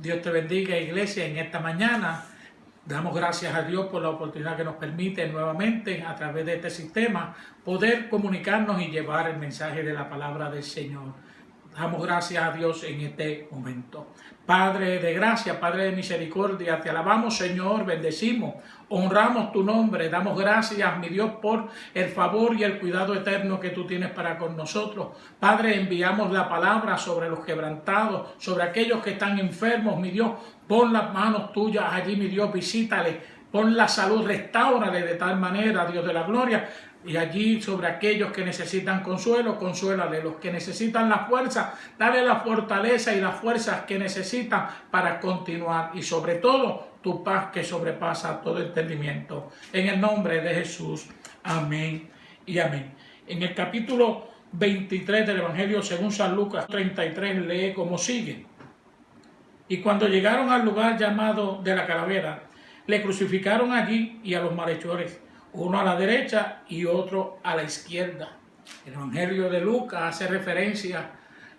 Dios te bendiga, iglesia, en esta mañana. Damos gracias a Dios por la oportunidad que nos permite nuevamente, a través de este sistema, poder comunicarnos y llevar el mensaje de la palabra del Señor. Damos gracias a Dios en este momento. Padre de gracia, Padre de misericordia, te alabamos, Señor, bendecimos, honramos tu nombre, damos gracias, mi Dios, por el favor y el cuidado eterno que tú tienes para con nosotros. Padre, enviamos la palabra sobre los quebrantados, sobre aquellos que están enfermos, mi Dios. Pon las manos tuyas allí, mi Dios, visítale, pon la salud, restáurale de tal manera, Dios de la gloria. Y allí sobre aquellos que necesitan consuelo, consuélale. Los que necesitan la fuerza, dale la fortaleza y las fuerzas que necesitan para continuar. Y sobre todo, tu paz que sobrepasa todo entendimiento. En el nombre de Jesús. Amén y amén. En el capítulo 23 del Evangelio según San Lucas 33 lee como sigue. Y cuando llegaron al lugar llamado de la Calavera, le crucificaron allí y a los malhechores, uno a la derecha y otro a la izquierda. El Evangelio de Lucas hace referencia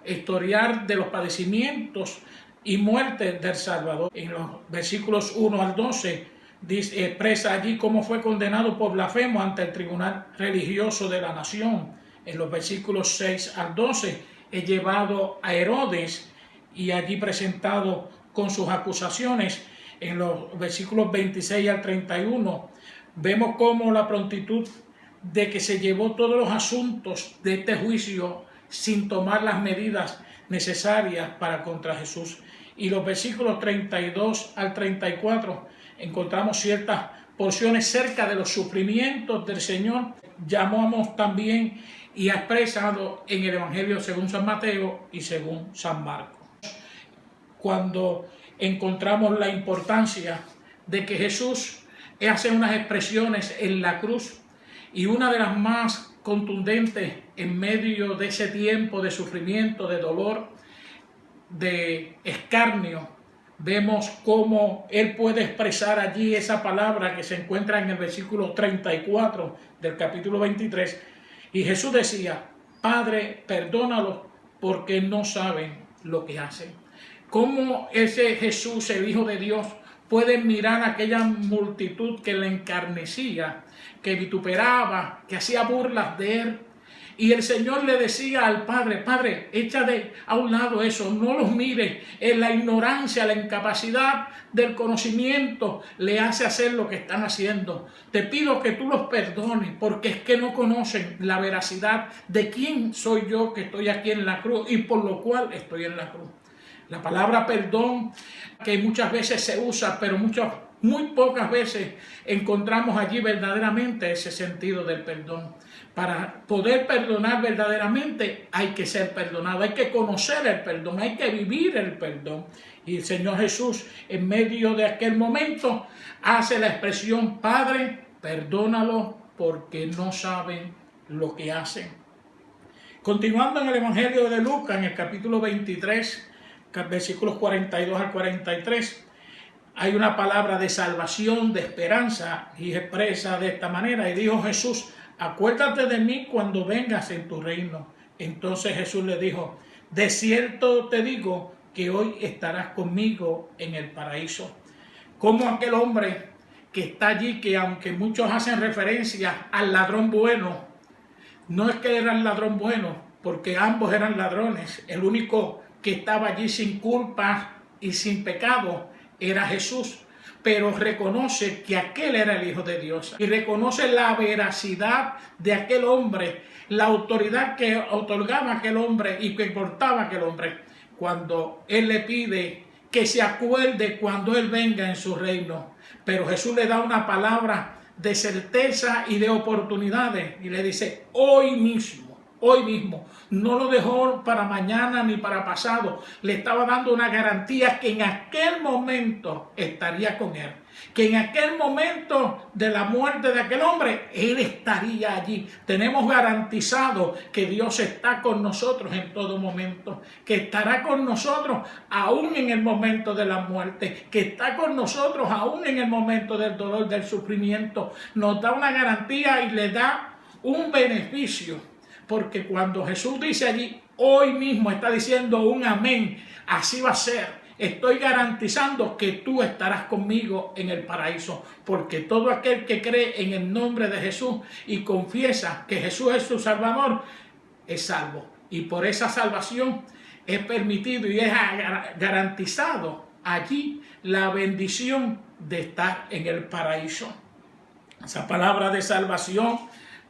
historial de los padecimientos y muerte del Salvador. En los versículos 1 al 12 expresa allí cómo fue condenado por blasfemo ante el tribunal religioso de la nación. En los versículos 6 al 12 es llevado a Herodes y allí presentado con sus acusaciones. En los versículos 26 al 31 vemos cómo la prontitud de que se llevó todos los asuntos de este juicio sin tomar las medidas necesarias para contra Jesús. Y los versículos 32 al 34 encontramos ciertas porciones cerca de los sufrimientos del Señor. Llamamos también y ha expresado en el Evangelio según San Mateo y según San Marcos. Cuando encontramos la importancia de que Jesús hace unas expresiones en la cruz, y una de las más contundentes en medio de ese tiempo de sufrimiento, de dolor, de escarnio, vemos cómo Él puede expresar allí esa palabra que se encuentra en el versículo 34 del capítulo 23. Y Jesús decía: Padre, perdónalos porque no saben lo que hacen. Cómo ese Jesús, el Hijo de Dios, puede mirar a aquella multitud que le encarnecía, que vituperaba, que hacía burlas de él. Y el Señor le decía al Padre: Padre, echa a un lado eso, no los mires. En la ignorancia, la incapacidad del conocimiento le hace hacer lo que están haciendo. Te pido que tú los perdones, porque es que no conocen la veracidad de quién soy yo que estoy aquí en la cruz y por lo cual estoy en la cruz. La palabra perdón, que muchas veces se usa, pero muy pocas veces encontramos allí verdaderamente ese sentido del perdón. Para poder perdonar verdaderamente hay que ser perdonado, hay que conocer el perdón, hay que vivir el perdón. Y el Señor Jesús, en medio de aquel momento, hace la expresión: Padre, perdónalos porque no saben lo que hacen. Continuando en el Evangelio de Lucas, en el capítulo 23, versículos 42 al 43, hay una palabra de salvación, de esperanza, y expresa de esta manera: y dijo Jesús: acuérdate de mí cuando vengas en tu reino. Entonces Jesús le dijo: de cierto te digo que hoy estarás conmigo en el paraíso. Como aquel hombre que está allí, que aunque muchos hacen referencia al ladrón bueno, no es que era el ladrón bueno, porque ambos eran ladrones. El único que estaba allí sin culpa y sin pecado era Jesús, pero reconoce que aquel era el Hijo de Dios y reconoce la veracidad de aquel hombre, la autoridad que otorgaba aquel hombre y que portaba aquel hombre, cuando él le pide que se acuerde cuando él venga en su reino. Pero Jesús le da una palabra de certeza y de oportunidades y le dice: hoy mismo, no lo dejó para mañana ni para pasado. Le estaba dando una garantía que en aquel momento estaría con él, que en aquel momento de la muerte de aquel hombre, él estaría allí. Tenemos garantizado que Dios está con nosotros en todo momento, que estará con nosotros aún en el momento de la muerte, que está con nosotros aún en el momento del dolor, del sufrimiento. Nos da una garantía y le da un beneficio. Porque cuando Jesús dice allí, hoy mismo, está diciendo un amén, así va a ser. estoy garantizando que tú estarás conmigo en el paraíso, porque todo aquel que cree en el nombre de Jesús y confiesa que Jesús es su Salvador, es salvo. Y por esa salvación es permitido y es garantizado allí la bendición de estar en el paraíso. Esa palabra de salvación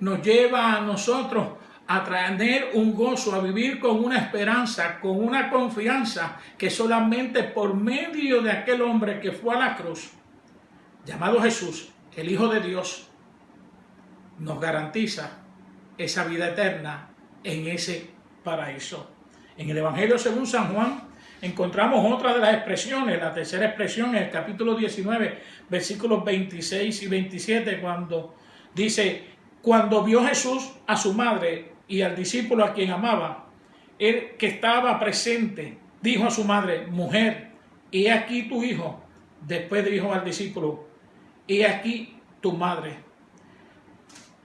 nos lleva a nosotros a tener un gozo, a vivir con una esperanza, con una confianza que solamente por medio de aquel hombre que fue a la cruz, llamado Jesús, el Hijo de Dios, nos garantiza esa vida eterna en ese paraíso. En el Evangelio según San Juan encontramos otra de las expresiones, la tercera expresión en el capítulo 19, versículos 26 y 27, cuando dice: cuando vio Jesús a su madre y al discípulo a quien amaba, él que estaba presente, dijo a su madre: mujer, he aquí tu hijo. Después dijo al discípulo: he aquí tu madre.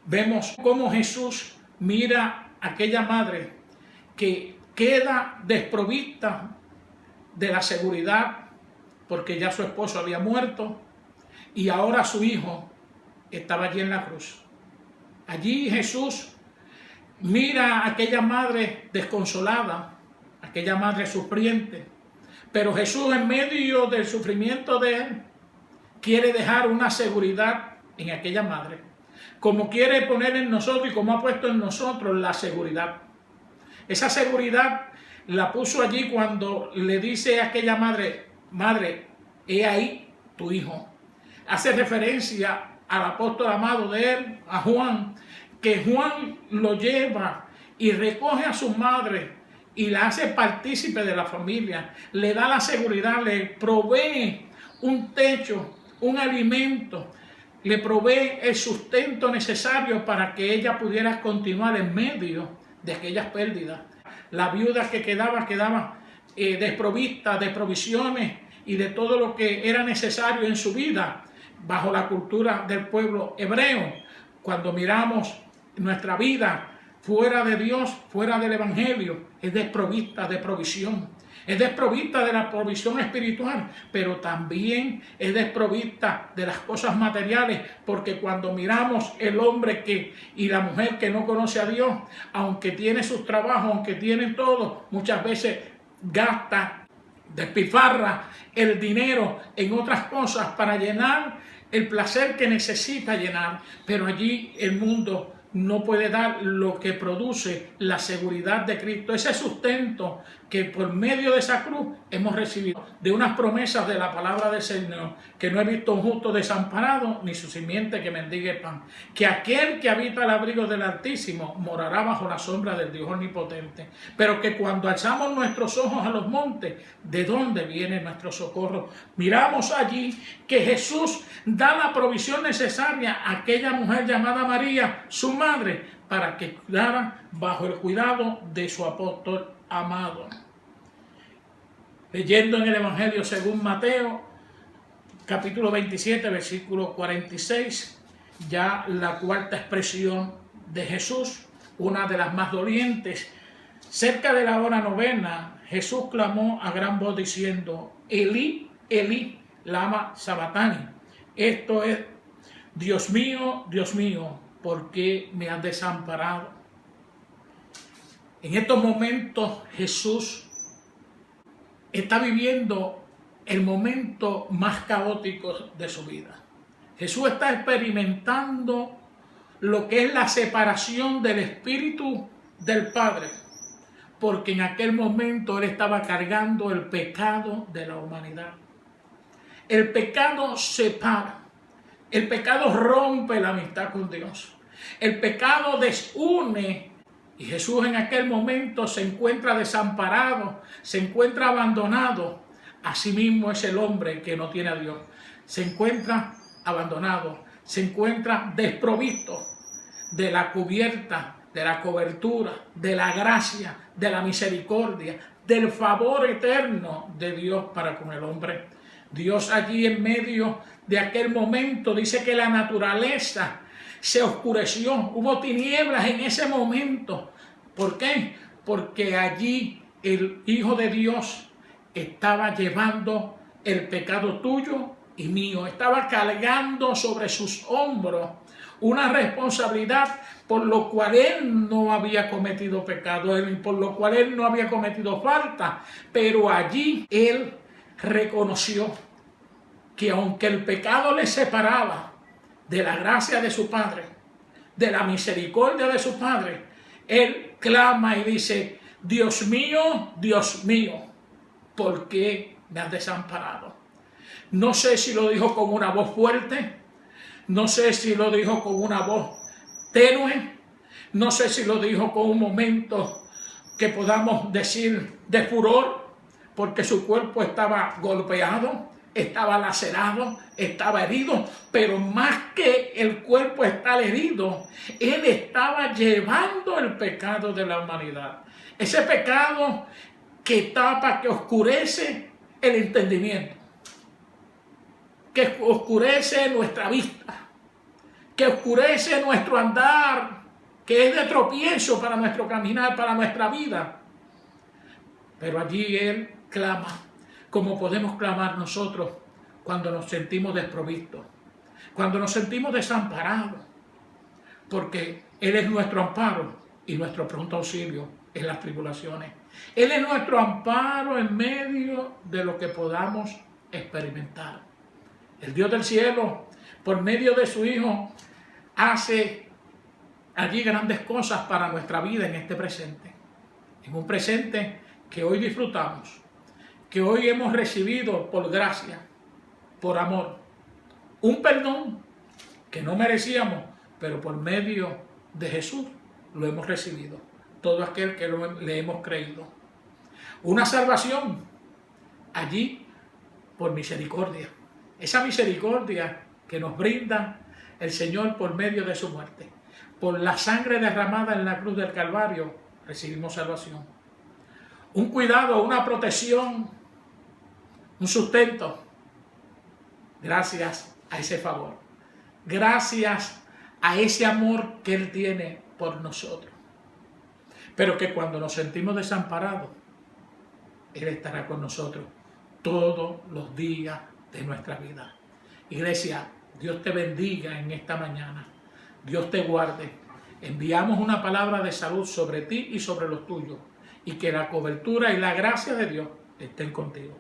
Vemos cómo Jesús mira a aquella madre que queda desprovista de la seguridad porque ya su esposo había muerto y ahora su hijo estaba allí en la cruz. Allí Jesús mira a aquella madre desconsolada, aquella madre sufriente, pero Jesús, en medio del sufrimiento de él, quiere dejar una seguridad en aquella madre, como quiere poner en nosotros y como ha puesto en nosotros la seguridad. Esa seguridad la puso allí cuando le dice a aquella madre: madre, he ahí tu hijo. Hace referencia al apóstol amado de él, a Juan, que Juan lo lleva y recoge a su madre y la hace partícipe de la familia, le da la seguridad, le provee un techo, un alimento, le provee el sustento necesario para que ella pudiera continuar en medio de aquellas pérdidas. La viuda que quedaba desprovista de provisiones y de todo lo que era necesario en su vida bajo la cultura del pueblo hebreo. Cuando miramos nuestra vida fuera de Dios, fuera del Evangelio, es desprovista de provisión, es desprovista de la provisión espiritual, pero también es desprovista de las cosas materiales, porque cuando miramos el hombre y la mujer que no conoce a Dios, aunque tiene sus trabajos, aunque tiene todo, muchas veces gasta, despilfarra el dinero en otras cosas para llenar el placer que necesita llenar, pero allí el mundo no puede dar lo que produce la seguridad de Cristo, ese sustento que por medio de esa cruz hemos recibido, de unas promesas de la palabra del Señor, que no he visto un justo desamparado, ni su simiente que mendigue pan, que aquel que habita el abrigo del Altísimo morará bajo la sombra del Dios Omnipotente, pero que cuando alzamos nuestros ojos a los montes, ¿de dónde viene nuestro socorro? Miramos allí que Jesús da la provisión necesaria a aquella mujer llamada María, su madre, para que quedara bajo el cuidado de su apóstol amado. Leyendo en el Evangelio según Mateo, capítulo 27, versículo 46, ya la cuarta expresión de Jesús, una de las más dolientes. Cerca de la hora novena, Jesús clamó a gran voz diciendo: Elí, Elí, lama sabactani. Esto es: Dios mío, ¿por qué me has desamparado? En estos momentos Jesús está viviendo el momento más caótico de su vida. Jesús está experimentando lo que es la separación del Espíritu del Padre, porque en aquel momento él estaba cargando el pecado de la humanidad. El pecado separa, el pecado rompe la amistad con Dios, el pecado desune. Y Jesús en aquel momento se encuentra desamparado, se encuentra abandonado. Asimismo es el hombre que no tiene a Dios. Se encuentra abandonado, se encuentra desprovisto de la cubierta, de la cobertura, de la gracia, de la misericordia, del favor eterno de Dios para con el hombre. Dios allí en medio de aquel momento dice que la naturaleza se oscureció, hubo tinieblas en ese momento. ¿Por qué? Porque allí el Hijo de Dios estaba llevando el pecado tuyo y mío. Estaba cargando sobre sus hombros una responsabilidad por lo cual él no había cometido pecado, por lo cual él no había cometido falta. Pero allí él reconoció que aunque el pecado le separaba de la gracia de su Padre, de la misericordia de su Padre, él clama y dice: Dios mío, ¿por qué me has desamparado? No sé si lo dijo con una voz fuerte, no sé si lo dijo con una voz tenue, no sé si lo dijo con un momento que podamos decir de furor, porque su cuerpo estaba golpeado, estaba lacerado, estaba herido, pero más que el cuerpo estar herido, él estaba llevando el pecado de la humanidad. Ese pecado que tapa, que oscurece el entendimiento, que oscurece nuestra vista, que oscurece nuestro andar, que es de tropiezo para nuestro caminar, para nuestra vida. Pero allí él clama, como podemos clamar nosotros cuando nos sentimos desprovistos, cuando nos sentimos desamparados, porque él es nuestro amparo y nuestro pronto auxilio en las tribulaciones. Él es nuestro amparo en medio de lo que podamos experimentar. El Dios del cielo, por medio de su Hijo, hace allí grandes cosas para nuestra vida en este presente. En un presente que hoy disfrutamos, que hoy hemos recibido por gracia, por amor. Un perdón que no merecíamos, pero por medio de Jesús lo hemos recibido. Todo aquel que le hemos creído. Una salvación allí por misericordia. Esa misericordia que nos brinda el Señor por medio de su muerte. Por la sangre derramada en la cruz del Calvario recibimos salvación. Un cuidado, una protección, un sustento. Gracias a ese favor. Gracias a ese amor que Él tiene por nosotros. Pero que cuando nos sentimos desamparados, Él estará con nosotros todos los días de nuestra vida. Iglesia, Dios te bendiga en esta mañana. Dios te guarde. Enviamos una palabra de salud sobre ti y sobre los tuyos. Y que la cobertura y la gracia de Dios estén contigo.